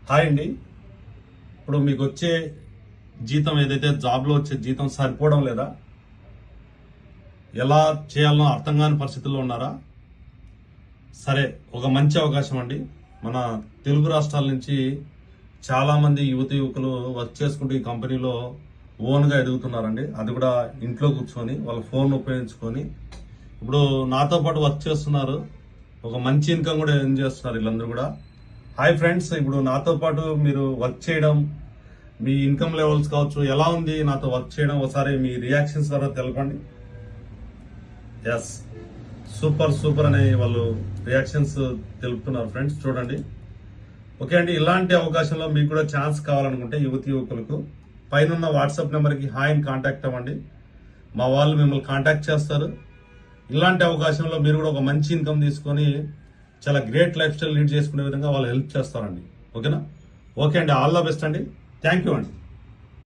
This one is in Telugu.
హాయ్ అండి. ఇప్పుడు మీకు వచ్చే జీతం ఏదైతే జాబ్లో వచ్చే జీతం సరిపోవడం లేదా, ఎలా చేయాలనో అర్థం కాని పరిస్థితుల్లో ఉన్నారా? సరే, ఒక మంచి అవకాశం అండి. మన తెలుగు రాష్ట్రాల నుంచి చాలామంది యువకులు వర్క్ చేసుకుంటూ ఈ కంపెనీలో ఓన్గా ఎదుగుతున్నారండి. అది కూడా ఇంట్లో కూర్చొని వాళ్ళ ఫోన్ ఉపయోగించుకొని ఇప్పుడు నాతో పాటు వర్క్ చేస్తున్నారు. ఒక మంచి ఇన్కమ్ కూడా ఎర్న్ చేస్తున్నారు వీళ్ళందరూ కూడా. హాయ్ ఫ్రెండ్స్, ఇప్పుడు నాతో పాటు మీరు వర్క్ చేయడం, మీ ఇన్కమ్ లెవెల్స్ కావచ్చు, ఎలా ఉంది నాతో వర్క్ చేయడం, ఒకసారి మీ రియాక్షన్స్ ద్వారా తెలపండి. ఎస్, సూపర్ సూపర్ అనే వాళ్ళు రియాక్షన్స్ తెలుపుతున్నారు ఫ్రెండ్స్, చూడండి. ఓకే అండి, ఇలాంటి అవకాశంలో మీకు కూడా ఛాన్స్ కావాలనుకుంటే యువకులకు పైన వాట్సాప్ నెంబర్కి హాయ్ అని కాంటాక్ట్ అవ్వండి. మా వాళ్ళు మిమ్మల్ని కాంటాక్ట్ చేస్తారు. ఇలాంటి అవకాశంలో మీరు కూడా ఒక మంచి ఇన్కమ్ తీసుకొని చాలా గ్రేట్ లైఫ్ స్టైల్ లీడ్ చేసుకునే విధంగా వాళ్ళు హెల్ప్ చేస్తారండి. ఓకేనా? ఓకే అండి, ఆల్ ద బెస్ట్ అండి. థ్యాంక్ యూ అండి.